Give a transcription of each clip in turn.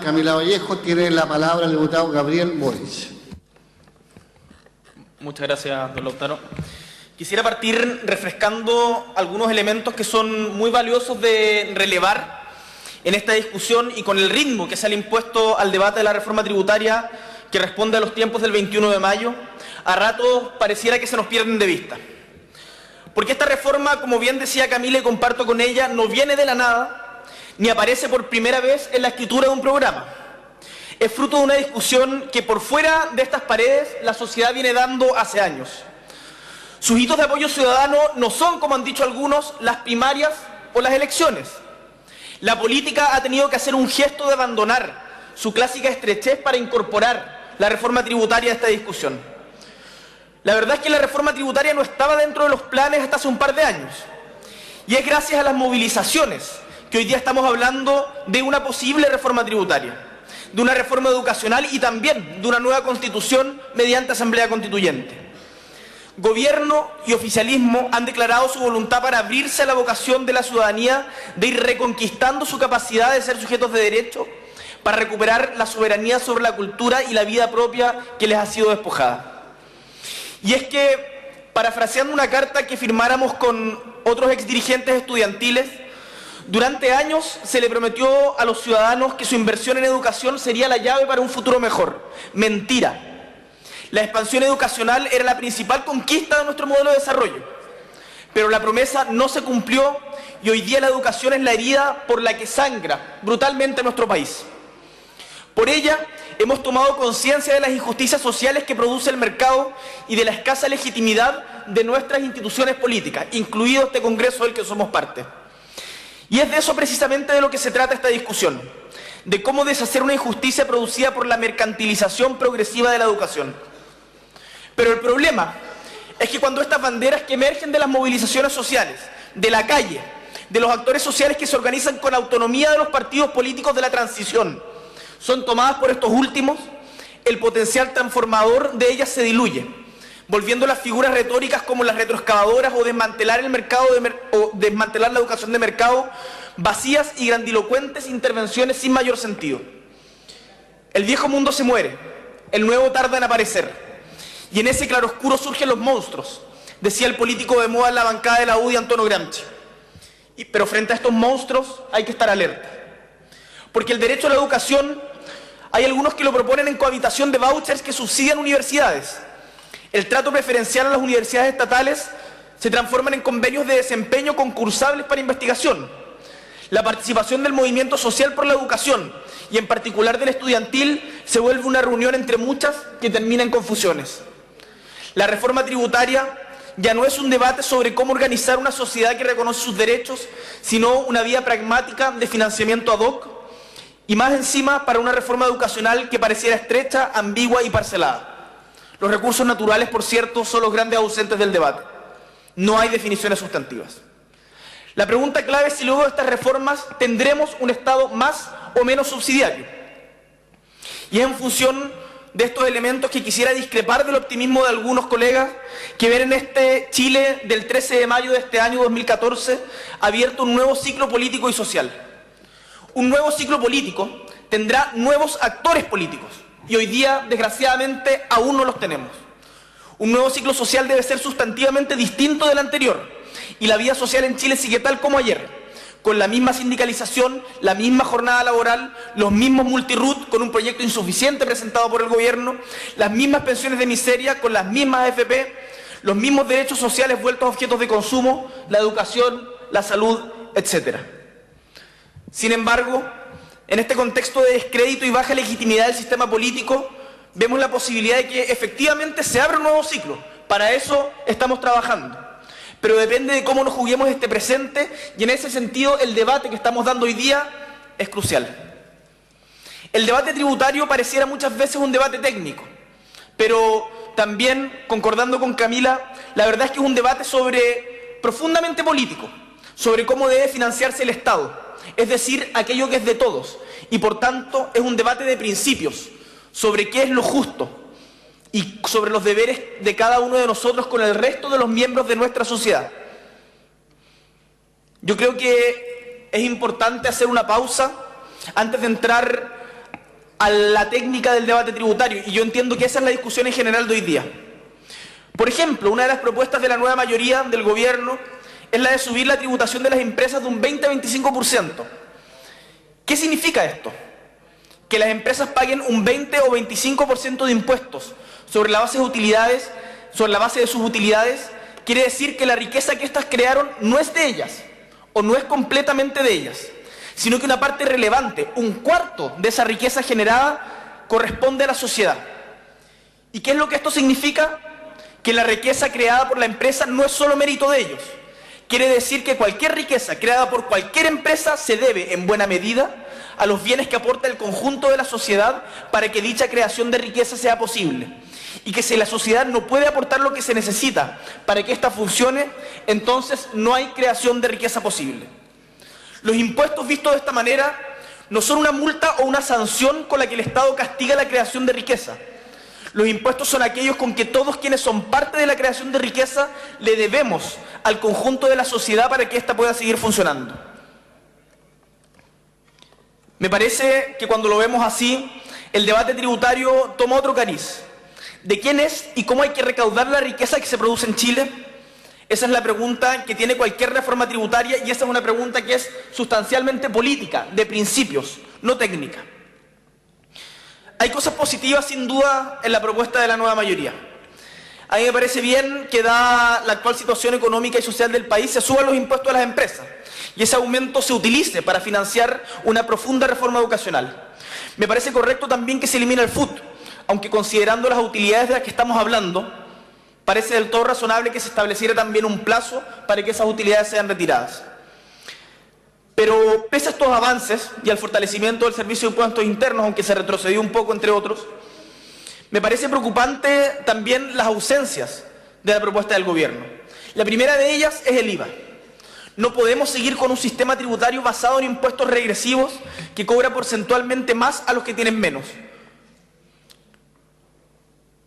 Camila Vallejo. Tiene la palabra el diputado Gabriel Boric. Muchas gracias, don Lautaro. Quisiera partir refrescando algunos elementos que son muy valiosos de relevar en esta discusión y con el ritmo que se ha impuesto al debate de la reforma tributaria que responde a los tiempos del 21 de mayo, a ratos pareciera que se nos pierden de vista. Porque esta reforma, como bien decía Camila y comparto con ella, no viene de la nada, ni aparece por primera vez en la escritura de un programa. Es fruto de una discusión que por fuera de estas paredes la sociedad viene dando hace años. Sus hitos de apoyo ciudadano no son, como han dicho algunos, las primarias o las elecciones. La política ha tenido que hacer un gesto de abandonar su clásica estrechez para incorporar la reforma tributaria a esta discusión. La verdad es que la reforma tributaria no estaba dentro de los planes hasta hace un par de años. Y es gracias a las movilizaciones que hoy día estamos hablando de una posible reforma tributaria, de una reforma educacional y también de una nueva constitución mediante asamblea constituyente. Gobierno y oficialismo han declarado su voluntad para abrirse a la vocación de la ciudadanía de ir reconquistando su capacidad de ser sujetos de derecho para recuperar la soberanía sobre la cultura y la vida propia que les ha sido despojada. Y es que, parafraseando una carta que firmáramos con otros exdirigentes estudiantiles, durante años se le prometió a los ciudadanos que su inversión en educación sería la llave para un futuro mejor. Mentira. La expansión educacional era la principal conquista de nuestro modelo de desarrollo, pero la promesa no se cumplió y hoy día la educación es la herida por la que sangra brutalmente nuestro país. Por ella hemos tomado conciencia de las injusticias sociales que produce el mercado y de la escasa legitimidad de nuestras instituciones políticas, incluido este Congreso del que somos parte. Y es de eso precisamente de lo que se trata esta discusión, de cómo deshacer una injusticia producida por la mercantilización progresiva de la educación. Pero el problema es que cuando estas banderas que emergen de las movilizaciones sociales, de la calle, de los actores sociales que se organizan con autonomía de los partidos políticos de la transición, son tomadas por estos últimos, el potencial transformador de ellas se diluye, volviendo las figuras retóricas como las retroexcavadoras o desmantelar el mercado o desmantelar la educación de mercado, vacías y grandilocuentes intervenciones sin mayor sentido. El viejo mundo se muere, el nuevo tarda en aparecer, y en ese claroscuro surgen los monstruos, decía el político de moda en la bancada de la UDI, Antonio Gramsci. Pero frente a estos monstruos hay que estar alerta, porque el derecho a la educación, hay algunos que lo proponen en cohabitación de vouchers que subsidian universidades. El trato preferencial a las universidades estatales se transforman en convenios de desempeño concursables para investigación. La participación del movimiento social por la educación, y en particular del estudiantil, se vuelve una reunión entre muchas que termina en confusiones. La reforma tributaria ya no es un debate sobre cómo organizar una sociedad que reconoce sus derechos, sino una vía pragmática de financiamiento ad hoc, y más encima para una reforma educacional que pareciera estrecha, ambigua y parcelada. Los recursos naturales, por cierto, son los grandes ausentes del debate. No hay definiciones sustantivas. La pregunta clave es si luego de estas reformas tendremos un Estado más o menos subsidiario. Y es en función de estos elementos que quisiera discrepar del optimismo de algunos colegas que ven en este Chile del 13 de mayo de este año 2014 abierto un nuevo ciclo político y social. Un nuevo ciclo político tendrá nuevos actores políticos y hoy día, desgraciadamente, aún no los tenemos. Un nuevo ciclo social debe ser sustantivamente distinto del anterior y la vida social en Chile sigue tal como ayer, con la misma sindicalización, la misma jornada laboral, los mismos multirut con un proyecto insuficiente presentado por el gobierno, las mismas pensiones de miseria con las mismas AFP, los mismos derechos sociales vueltos a objetos de consumo, la educación, la salud, etc. Sin embargo, en este contexto de descrédito y baja legitimidad del sistema político, vemos la posibilidad de que efectivamente se abra un nuevo ciclo. Para eso estamos trabajando. Pero depende de cómo nos juguemos este presente y en ese sentido el debate que estamos dando hoy día es crucial. El debate tributario pareciera muchas veces un debate técnico, pero también, concordando con Camila, la verdad es que es un debate profundamente político, sobre cómo debe financiarse el Estado, es decir, aquello que es de todos, y por tanto es un debate de principios, sobre qué es lo justo, y sobre los deberes de cada uno de nosotros con el resto de los miembros de nuestra sociedad. Yo creo que es importante hacer una pausa antes de entrar a la técnica del debate tributario, y yo entiendo que esa es la discusión en general de hoy día. Por ejemplo, una de las propuestas de la nueva mayoría del gobierno es la de subir la tributación de las empresas de un 20 a 25%. ¿Qué significa esto? Que las empresas paguen un 20 o 25% de impuestos sobre la base de utilidades, sobre la base de sus utilidades. Quiere decir que la riqueza que éstas crearon no es de ellas, o no es completamente de ellas, sino que una parte relevante, un cuarto de esa riqueza generada, corresponde a la sociedad. ¿Y qué es lo que esto significa? Que la riqueza creada por la empresa no es solo mérito de ellos. Quiere decir que cualquier riqueza creada por cualquier empresa se debe, en buena medida, a los bienes que aporta el conjunto de la sociedad para que dicha creación de riqueza sea posible. Y que si la sociedad no puede aportar lo que se necesita para que ésta funcione, entonces no hay creación de riqueza posible. Los impuestos vistos de esta manera no son una multa o una sanción con la que el Estado castiga la creación de riqueza. Los impuestos son aquellos con que todos quienes son parte de la creación de riqueza le debemos al conjunto de la sociedad para que ésta pueda seguir funcionando. Me parece que cuando lo vemos así, el debate tributario toma otro cariz. ¿De quién es y cómo hay que recaudar la riqueza que se produce en Chile? Esa es la pregunta que tiene cualquier reforma tributaria, y esa es una pregunta que es sustancialmente política, de principios, no técnica. Hay cosas positivas sin duda en la propuesta de la nueva mayoría. A mí me parece bien que, dada la actual situación económica y social del país, se suban los impuestos a las empresas y ese aumento se utilice para financiar una profunda reforma educacional. Me parece correcto también que se elimine el FUT, aunque considerando las utilidades de las que estamos hablando, parece del todo razonable que se estableciera también un plazo para que esas utilidades sean retiradas. Pero pese a estos avances y al fortalecimiento del Servicio de Impuestos Internos, aunque se retrocedió un poco entre otros, me parece preocupante también las ausencias de la propuesta del gobierno. La primera de ellas es el IVA. No podemos seguir con un sistema tributario basado en impuestos regresivos que cobra porcentualmente más a los que tienen menos.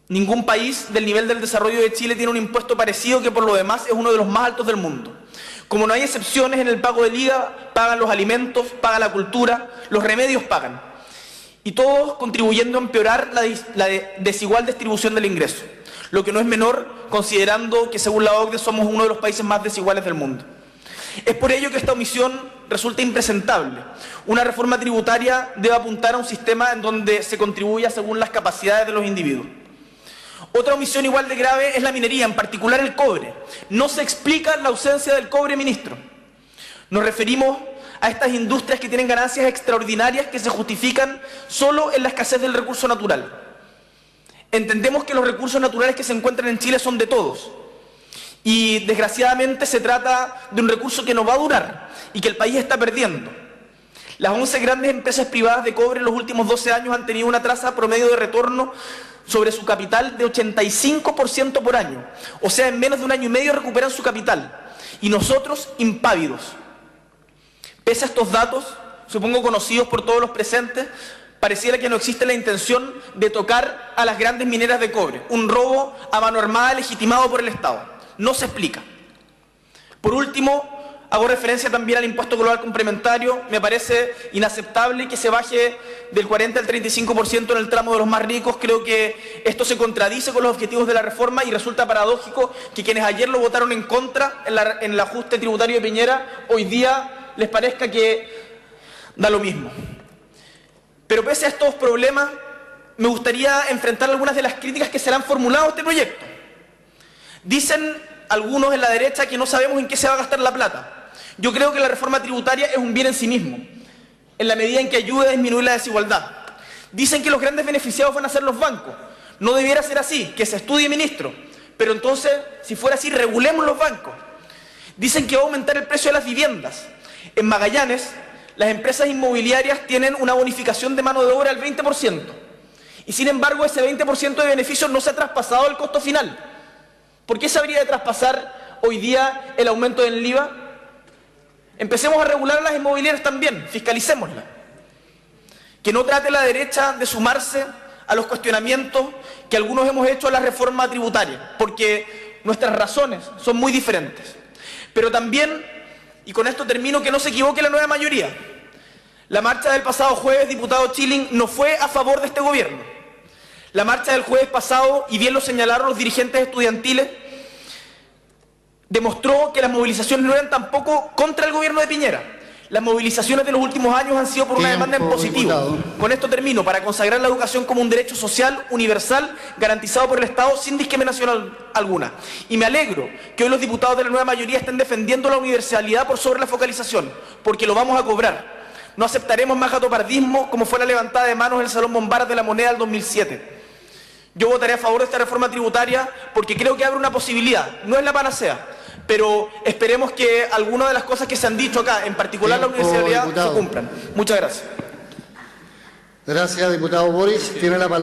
Ningún país del nivel del desarrollo de Chile tiene un impuesto parecido, que por lo demás es uno de los más altos del mundo. Como no hay excepciones en el pago del IVA, pagan los alimentos, paga la cultura, los remedios pagan. Y todos contribuyendo a empeorar la desigual distribución del ingreso, lo que no es menor considerando que según la OCDE somos uno de los países más desiguales del mundo. Es por ello que esta omisión resulta impresentable. Una reforma tributaria debe apuntar a un sistema en donde se contribuya según las capacidades de los individuos. Otra omisión igual de grave es la minería, en particular el cobre. No se explica la ausencia del cobre, ministro. Nos referimos a estas industrias que tienen ganancias extraordinarias que se justifican solo en la escasez del recurso natural. Entendemos que los recursos naturales que se encuentran en Chile son de todos. Y desgraciadamente se trata de un recurso que no va a durar y que el país está perdiendo. Las 11 grandes empresas privadas de cobre en los últimos 12 años han tenido una tasa promedio de retorno sobre su capital de 85% por año. O sea, en menos de un año y medio recuperan su capital. Y nosotros, impávidos. Pese a estos datos, supongo conocidos por todos los presentes, pareciera que no existe la intención de tocar a las grandes mineras de cobre. Un robo a mano armada legitimado por el Estado. No se explica. Por último, hago referencia también al impuesto global complementario. Me parece inaceptable que se baje del 40 al 35% en el tramo de los más ricos. Creo que esto se contradice con los objetivos de la reforma y resulta paradójico que quienes ayer lo votaron en contra en el ajuste tributario de Piñera, hoy día les parezca que da lo mismo. Pero pese a estos problemas, me gustaría enfrentar algunas de las críticas que se le han formulado a este proyecto. Dicen algunos en la derecha que no sabemos en qué se va a gastar la plata. Yo creo que la reforma tributaria es un bien en sí mismo, en la medida en que ayude a disminuir la desigualdad. Dicen que los grandes beneficiados van a ser los bancos. No debiera ser así, que se estudie, ministro. Pero entonces, si fuera así, regulemos los bancos. Dicen que va a aumentar el precio de las viviendas. En Magallanes, las empresas inmobiliarias tienen una bonificación de mano de obra del 20%. Y sin embargo, ese 20% de beneficios no se ha traspasado al costo final. ¿Por qué se habría de traspasar hoy día el aumento del IVA? Empecemos a regular las inmobiliarias también, fiscalicémoslas. Que no trate la derecha de sumarse a los cuestionamientos que algunos hemos hecho a la reforma tributaria, porque nuestras razones son muy diferentes. Pero también, y con esto termino, que no se equivoque la nueva mayoría. La marcha del pasado jueves, diputado Chilling, no fue a favor de este gobierno. La marcha del jueves pasado, y bien lo señalaron los dirigentes estudiantiles, demostró que las movilizaciones no eran tampoco contra el gobierno de Piñera. Las movilizaciones de los últimos años han sido por una demanda en positivo. Diputado. Con esto termino, para consagrar la educación como un derecho social universal garantizado por el Estado sin discriminación alguna. Y me alegro que hoy los diputados de la nueva mayoría estén defendiendo la universalidad por sobre la focalización, porque lo vamos a cobrar. No aceptaremos más gatopardismo como fue la levantada de manos en el Salón Bombardas de la Moneda del 2007. Yo votaré a favor de esta reforma tributaria porque creo que abre una posibilidad. No es la panacea, pero esperemos que algunas de las cosas que se han dicho acá, en particular Tiempo, la universalidad, diputado. se cumplan. Muchas gracias. Gracias, diputado Boris. Tiene la palabra.